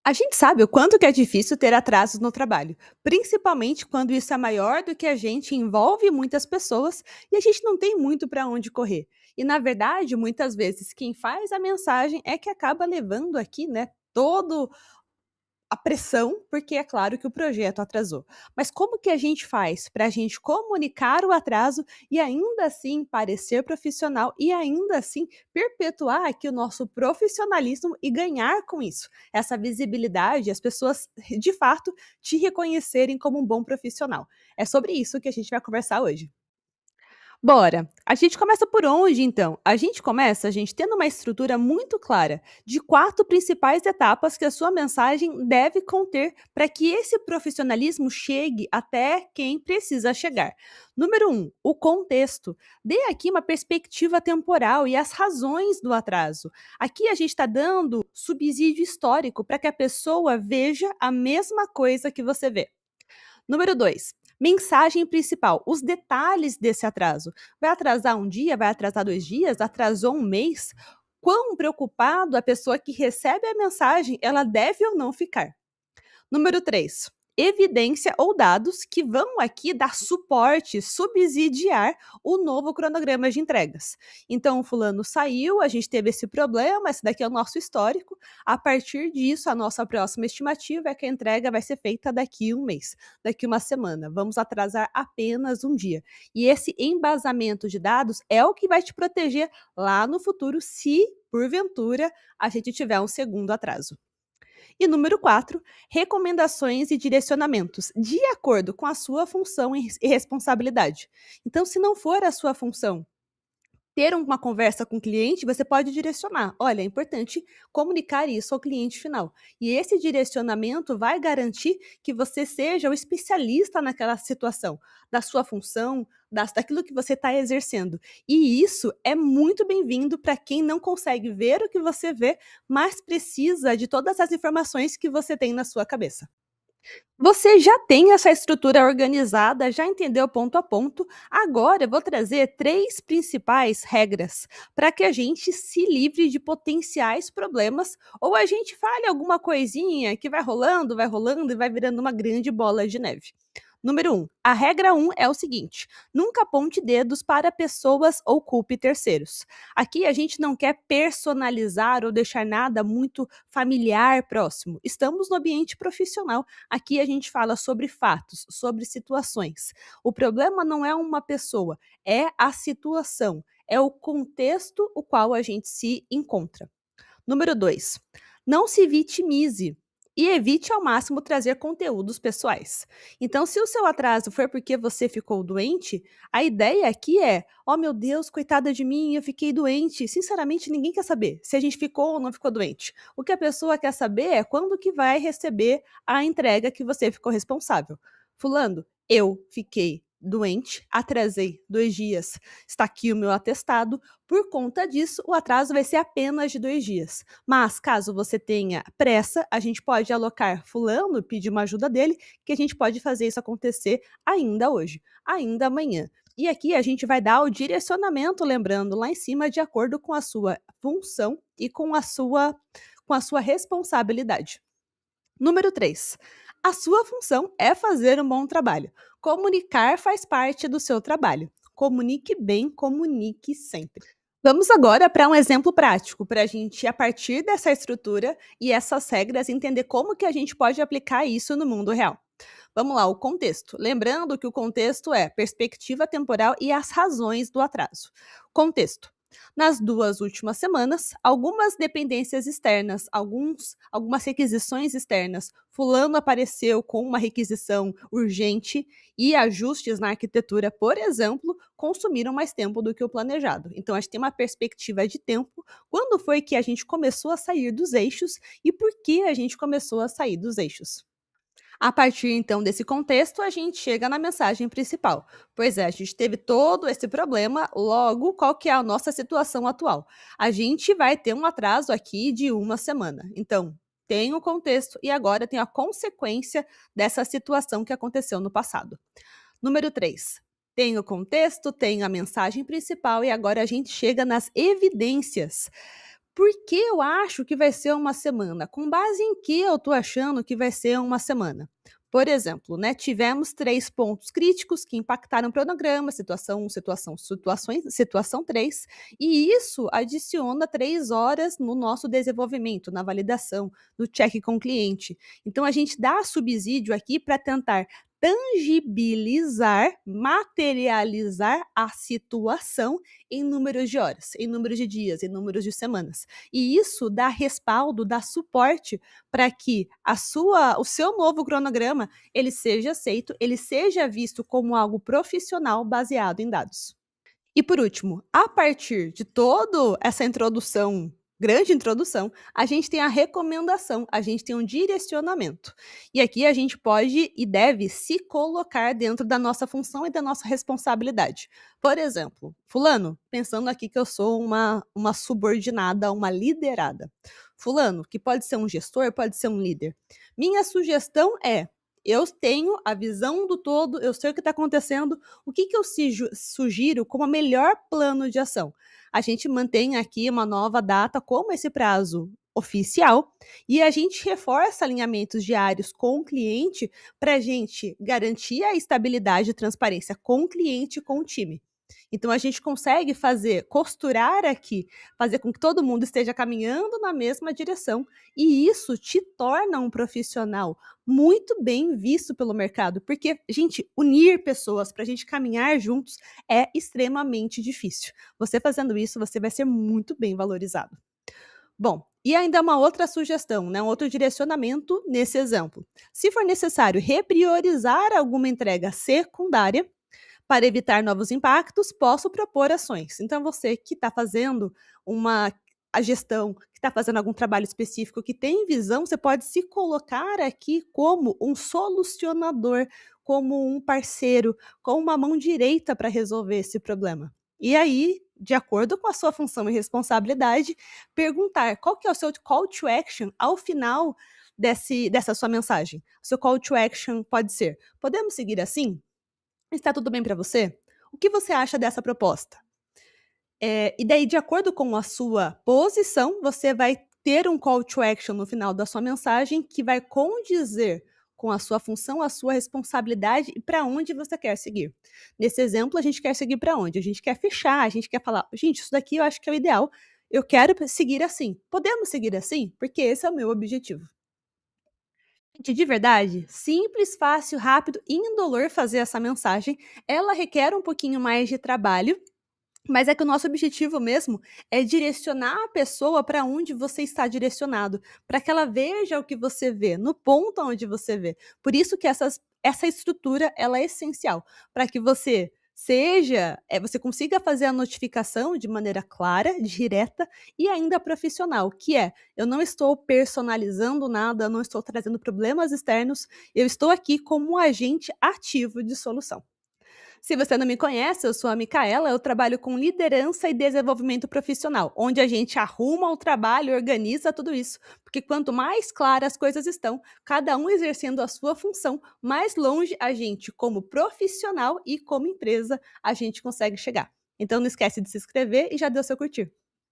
A gente sabe o quanto que é difícil ter atrasos no trabalho, principalmente quando isso é maior do que a gente, envolve muitas pessoas e a gente não tem muito para onde correr. E na verdade, muitas vezes quem faz a mensagem é que acaba levando aqui, né, todo a pressão, porque é claro que o projeto atrasou. Mas como que a gente faz para a gente comunicar o atraso e ainda assim parecer profissional e ainda assim perpetuar aqui o nosso profissionalismo e ganhar com isso, essa visibilidade, as pessoas de fato te reconhecerem como um bom profissional. É sobre isso que a gente vai conversar hoje. Bora! A gente começa por onde, então? A gente tendo uma estrutura muito clara de 4 principais etapas que a sua mensagem deve conter para que esse profissionalismo chegue até quem precisa chegar. Número 1, o contexto. Dê aqui uma perspectiva temporal e as razões do atraso. Aqui a gente está dando subsídio histórico para que a pessoa veja a mesma coisa que você vê. Número 2, mensagem principal, os detalhes desse atraso. Vai atrasar um dia, vai atrasar 2 dias, atrasou um mês? Quão preocupado a pessoa que recebe a mensagem, ela deve ou não ficar? Número 3, evidência ou dados que vão aqui dar suporte, subsidiar o novo cronograma de entregas. Então, o fulano saiu, a gente teve esse problema, esse daqui é o nosso histórico. A partir disso, a nossa próxima estimativa é que a entrega vai ser feita daqui um mês, daqui uma semana. Vamos atrasar apenas um dia. E esse embasamento de dados é o que vai te proteger lá no futuro, se porventura a gente tiver um segundo atraso. E número 4, recomendações e direcionamentos, de acordo com a sua função e responsabilidade. Então, se não for a sua função ter uma conversa com o cliente, você pode direcionar. Olha, é importante comunicar isso ao cliente final. E esse direcionamento vai garantir que você seja o especialista naquela situação, da sua função, daquilo que você está exercendo. E isso é muito bem-vindo para quem não consegue ver o que você vê, mas precisa de todas as informações que você tem na sua cabeça. Você já tem essa estrutura organizada, já entendeu ponto a ponto. Agora eu vou trazer 3 principais regras para que a gente se livre de potenciais problemas ou a gente fale alguma coisinha que vai rolando e vai virando uma grande bola de neve. Número 1, a regra 1 é o seguinte: nunca aponte dedos para pessoas ou culpe terceiros. Aqui a gente não quer personalizar ou deixar nada muito familiar próximo. Estamos no ambiente profissional. Aqui a gente fala sobre fatos, sobre situações. O problema não é uma pessoa, é a situação, é o contexto o qual a gente se encontra. Número 2, não se vitimize e evite ao máximo trazer conteúdos pessoais. Então, se o seu atraso for porque você ficou doente, a ideia aqui é: "Oh meu Deus, coitada de mim, eu fiquei doente". Sinceramente, ninguém quer saber se a gente ficou ou não ficou doente. O que a pessoa quer saber é quando que vai receber a entrega que você ficou responsável. Fulano, eu fiquei doente, atrasei 2 dias, está aqui o meu atestado, por conta disso, o atraso vai ser apenas de 2 dias. Mas, caso você tenha pressa, a gente pode alocar fulano, pedir uma ajuda dele, que a gente pode fazer isso acontecer ainda hoje, ainda amanhã. E aqui a gente vai dar o direcionamento, lembrando, lá em cima, de acordo com a sua função e com a sua responsabilidade. Número 3, a sua função é fazer um bom trabalho. Comunicar faz parte do seu trabalho. Comunique bem, comunique sempre. Vamos agora para um exemplo prático, para a gente, a partir dessa estrutura e essas regras, entender como que a gente pode aplicar isso no mundo real. Vamos lá, o contexto. Lembrando que o contexto é perspectiva temporal e as razões do atraso. Contexto. Nas 2 últimas semanas, algumas dependências externas, algumas requisições externas, fulano apareceu com uma requisição urgente e ajustes na arquitetura, por exemplo, consumiram mais tempo do que o planejado. Então, a gente tem uma perspectiva de tempo, quando foi que a gente começou a sair dos eixos e por que a gente começou a sair dos eixos. A partir então desse contexto, a gente chega na mensagem principal. Pois é, a gente teve todo esse problema, logo, qual que é a nossa situação atual? A gente vai ter um atraso aqui de uma semana. Então, tem o contexto e agora tem a consequência dessa situação que aconteceu no passado. Número 3, tem o contexto, tem a mensagem principal e agora a gente chega nas evidências. Por que eu acho que vai ser uma semana? Com base em que eu estou achando que vai ser uma semana? Por exemplo, né, tivemos 3 pontos críticos que impactaram o cronograma, situação 1, situação 3, e isso adiciona 3 horas no nosso desenvolvimento, na validação, no check com o cliente. Então a gente dá subsídio aqui para tentar tangibilizar, materializar a situação em números de horas, em números de dias, em números de semanas. E isso dá respaldo, dá suporte para que o seu novo cronograma, ele seja aceito, ele seja visto como algo profissional baseado em dados. E por último, a partir de toda essa introdução, grande introdução, a gente tem a recomendação, a gente tem um direcionamento. E aqui a gente pode e deve se colocar dentro da nossa função e da nossa responsabilidade. Por exemplo, fulano, pensando aqui que eu sou uma subordinada, uma liderada. Fulano, que pode ser um gestor, pode ser um líder. Minha sugestão é: eu tenho a visão do todo, eu sei o que está acontecendo, o que, que eu sugiro como melhor plano de ação? A gente mantém aqui uma nova data como esse prazo oficial e a gente reforça alinhamentos diários com o cliente para a gente garantir a estabilidade e transparência com o cliente e com o time. Então a gente consegue costurar aqui, fazer com que todo mundo esteja caminhando na mesma direção, e isso te torna um profissional muito bem visto pelo mercado, porque, gente, unir pessoas para a gente caminhar juntos é extremamente difícil. Você fazendo isso, você vai ser muito bem valorizado. Bom, e ainda uma outra sugestão, né, um outro direcionamento nesse exemplo. Se for necessário repriorizar alguma entrega secundária, para evitar novos impactos, posso propor ações. Então, você que está fazendo uma a gestão, que está fazendo algum trabalho específico, que tem visão, você pode se colocar aqui como um solucionador, como um parceiro, com uma mão direita para resolver esse problema. E aí, de acordo com a sua função e responsabilidade, perguntar qual que é o seu call to action ao final dessa sua mensagem. O seu call to action pode ser: podemos seguir assim? Está tudo bem para você? O que você acha dessa proposta? E daí, de acordo com a sua posição, você vai ter um call to action no final da sua mensagem que vai condizer com a sua função, a sua responsabilidade e para onde você quer seguir. Nesse exemplo, a gente quer seguir para onde? A gente quer fechar, a gente quer falar, gente, isso daqui eu acho que é o ideal, eu quero seguir assim. Podemos seguir assim? Porque esse é o meu objetivo. Gente, de verdade, simples, fácil, rápido e indolor fazer essa mensagem. Ela requer um pouquinho mais de trabalho, mas é que o nosso objetivo mesmo é direcionar a pessoa para onde você está direcionado, para que ela veja o que você vê, no ponto onde você vê. Por isso que essa estrutura ela é essencial, para que você consiga fazer a notificação de maneira clara, direta e ainda profissional, que é: eu não estou personalizando nada, eu não estou trazendo problemas externos, eu estou aqui como um agente ativo de solução. Se você não me conhece, eu sou a Micaela, eu trabalho com liderança e desenvolvimento profissional, onde a gente arruma o trabalho e organiza tudo isso, porque quanto mais claras as coisas estão, cada um exercendo a sua função, mais longe a gente, como profissional e como empresa, a gente consegue chegar. Então não esquece de se inscrever e já deu seu curtir.